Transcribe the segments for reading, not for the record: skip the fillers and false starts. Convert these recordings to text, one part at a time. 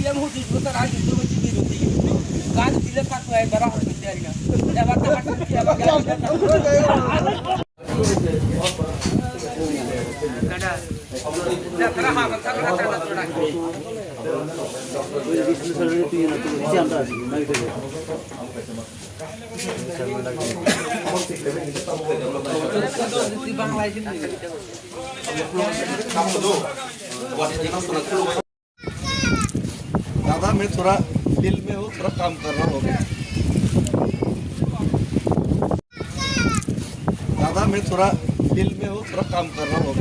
দিলে মু 20 বছর আগে শুরু করছি বিরতি গাছ দিলে কাটু একবার হাসতে চাই না এবার তো হাসতে আবার দাদা দেখরা মা কথা কথা তোড়া दादा मैं थोड़ा फील्ड में हूँ थोड़ा काम कर रहा हूँ दादा मैं थोड़ा फील्ड में हूँ थोड़ा काम कर रहा हूँ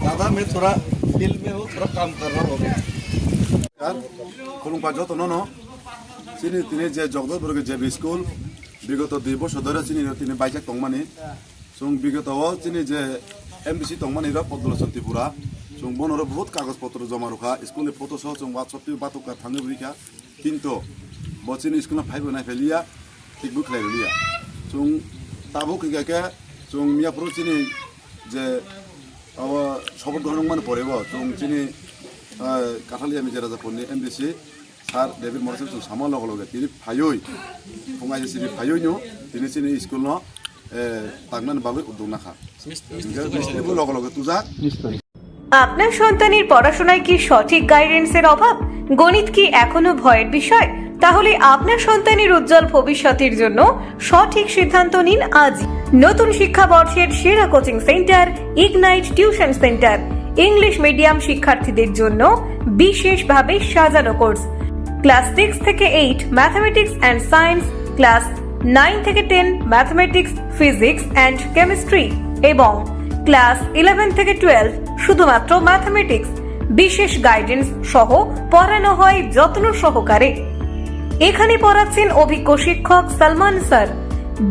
दादा मैं थोड़ा फील्ड में हूँ थोड़ा काम कर रहा हूँ यार खुलूं पाजो तो नो চিনি তিনি যে জগদলপুর জেবি স্কুল বিগত 2 বছর ধরে চিনি তিনি বাইজাক টংমানি जों বিগতও চিনি যে এমবিসি টংমানি রা পদ্মলোচন ত্রিপুরা जों বনর বহুত কাগজপত্র জমা রাখা স্কুলে ফটো সহ जों WhatsApp বাতুকা থাঙ্গে বুরিকা কিন্তু বচিনি স্কুলে ফাইব না ফেলিয়া ঠিক বুখলাই লিয়া जों তাবো কিগাকে जों মিয়াপুর চিনি যে সবর ধরন মানে পড়েব जों চিনি কাঠালিয়া মিজারাজাপুরনি এমবিসি सार डेभिड मरिसन जों सामा लगे लगे तिनि फायै फंगाय सिरि फायैनो तिनि सिनि स्कुल न तांगनान बागै उद्दुनाखा मिस्त्रिबो लगे लगे तुजा আপনার সন্তানের পড়াশোনায় কি সঠিক গাইডেন্সের অভাব গণিত কি এখনো ভয়ের বিষয় তাহলে আপনার সন্তানের উজ্জ্বল ভবিষ্যতের জন্য সঠিক সিদ্ধান্ত নিন আজ নতুন শিক্ষাবর্ষের সেরা coaching centre ignite tuition centre English medium শিক্ষার্থীদের জন্য বিশেষভাবে সাজানো কোর্স ক্লাস 6 থেকে 8 ম্যাথমেটিক্স এন্ড সায়েন্স ক্লাস 9 থেকে 10 ম্যাথমেটিক্স ফিজিক্স এন্ড কেমিস্ট্রি এবং ক্লাস 11 থেকে 12 শুধুমাত্র ম্যাথমেটিক্স বিশেষ গাইডেন্স সহ পড়ানো হয় যত্ন সহকারে এখানে পড়াচ্ছেন অভিজ্ঞ শিক্ষক Salman sir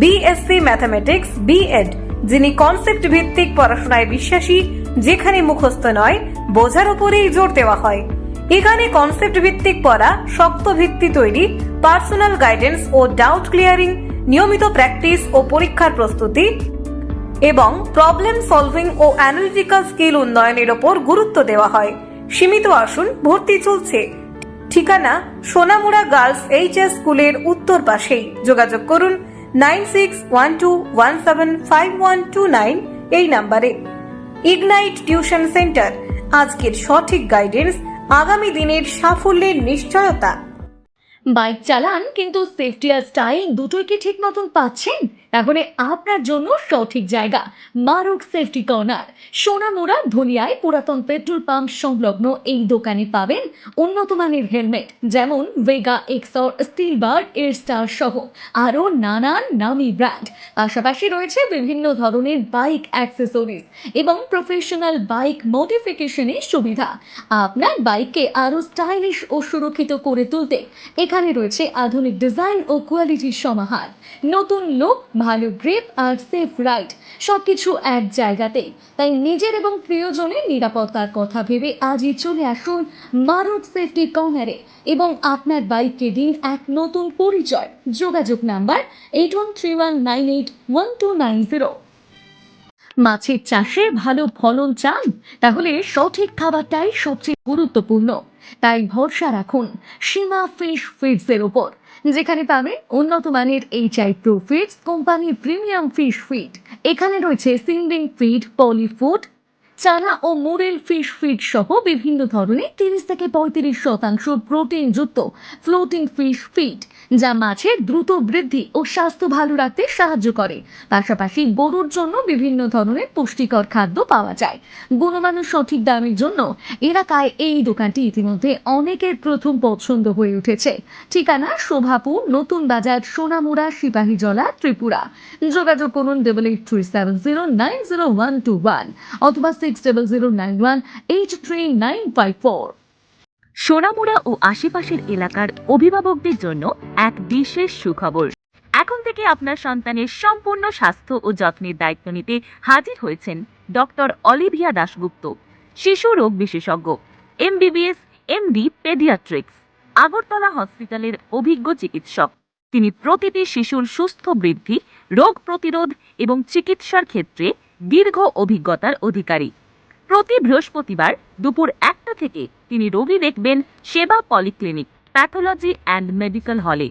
BSc mathematics BEd যিনি কনসেপ্ট ভিত্তিক পড়াশোনায় বিশ্বাসী যেখানে মুখস্থ নয় বোঝার উপরেই জোর দেওয়া হয় এখানে কনসেপ্ট ভিত্তিক পড়া শক্ত ভিত্তি তৈরি পার্সোনাল গাইডেন্স ও ডাউট ক্লিয়ারিং নিয়মিত প্র্যাকটিস ও পরীক্ষার প্রস্তুতি এবং প্রবলেম সলভিং ও অ্যানালিটিক্যাল স্কিল উন্নয়নের উপর গুরুত্ব দেওয়া হয় সীমিত আসন ভর্তি চলছে ঠিকানা সোনামুড়া গার্লস এইচএস স্কুলের উত্তর পাশেই যোগাযোগ করুন 9612175129 এই নম্বরে ইগনাইট টিউশন সেন্টার আজকের সঠিক গাইডেন্স আগামী দিনের সাফল্যের নিশ্চয়তা বাইক চালান কিন্তু সেফটি আর স্টাইল দুটোই কি ঠিক মতন পাচ্ছেন তাহলে আপনার জন্য সঠিক জায়গা মারুক সেফটি কর্নার সোনামুড়া ধনিয়ায় পুরাতন পেট্রোল পাম্প সংলগ্ন এই দোকানে পাবেন উন্নত মানের হেলমেট যেমন ভেগা এক্সর স্টিল বার এর স্টার সহ আরও নানান নামি ব্র্যান্ড পাশাপাশি রয়েছে বিভিন্ন ধরনের বাইক অ্যাক্সেসরিজ এবং প্রফেশনাল বাইক মডিফিকেশনের সুবিধা আপনার বাইককে আরও স্টাইলিশ ও সুরক্ষিত করে তুলতে এখানে রয়েছে আধুনিক ডিজাইন ও কোয়ালিটির সমাহার নতুন লুক ভালো গ্রিপ আর সেফ রাইড সবকিছু এক জায়গাতেই তাই নিজের এবং প্রিয়জনের নিরাপত্তার কথা ভেবে আজই চলে আসুন মারুত সেফটি কর্নারে এবং আপনার বাইককে দিন এক নতুন পরিচয় যোগাযোগ নাম্বার 8131981290 মাছের চাষে ভালো ফলন চান তাহলে সঠিক খাবারটাই সবচেয়ে গুরুত্বপূর্ণ তাই ভরসা রাখুন সীমা ফিশ ফিডসের উপর যেখানে পাবেন উন্নত মানের এইচআই প্রো ফিডস কোম্পানির প্রিমিয়াম ফিশ ফিড এখানে রয়েছে সিঙ্গিং ফিড পলিফুড চানা ও মুরেল ফিশ ফিড সহ বিভিন্ন ধরনের 30 থেকে 35% প্রোটিনযুক্ত ফ্লোটিং ফিশ ফিড যা মাছের দ্রুত বৃদ্ধি ও স্বাস্থ্য ভালো রাখতে সাহায্য করে পাশাপাশি গরুর জন্য বিভিন্ন ধরনের পুষ্টিকর খাদ্য পাওয়া যায় গুণমান ও সঠিক দামের জন্য এলাকায় এই দোকানটি ইতিমধ্যে অনেকের প্রথম পছন্দ হয়ে উঠেছে ঠিকানা শোভাপুর নতুন বাজার সোনামুড়া সিপাহীজলা ত্রিপুরা যোগাযোগ করুন 8837090121 অথবা 6009183954 সোনামুড়া ও আশেপাশের এলাকার অভিভাবকদের জন্য এক বিশেষ সুখবর এখন থেকে আপনার সন্তানের সম্পূর্ণ স্বাস্থ্য ও যত্নের দায়িত্ব নিতে হাজির হয়েছেন ডক্টর অলিভিয়া দাশগুপ্ত শিশু রোগ বিশেষজ্ঞ এমবিবিএস এমডি পেডিয়াট্রিক্স আগরতলা হসপিটালের অভিজ্ঞ চিকিৎসক তিনি প্রতিটি শিশুর সুস্থ বৃদ্ধি রোগ প্রতিরোধ এবং চিকিৎসার ক্ষেত্রে দীর্ঘ অভিজ্ঞতার অধিকারী। প্রতি বৃহস্পতিবার দুপুর 1টা থেকে তিনি রোগী দেখবেন সেবা পলিক্লিনিক, প্যাথোলজি অ্যান্ড মেডিকেল হলে,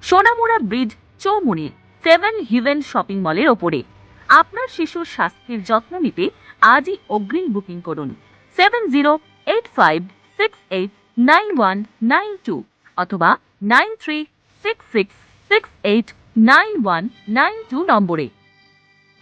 Sonamura bridge, Chowmuhani, 7 heaven shopping মলের ওপরে। আপনার শিশুর স্বাস্থ্যের যত্ন নিতে আজই অগ্রিম বুকিং করুন 7085689192 অথবা 9366689192 নম্বরে।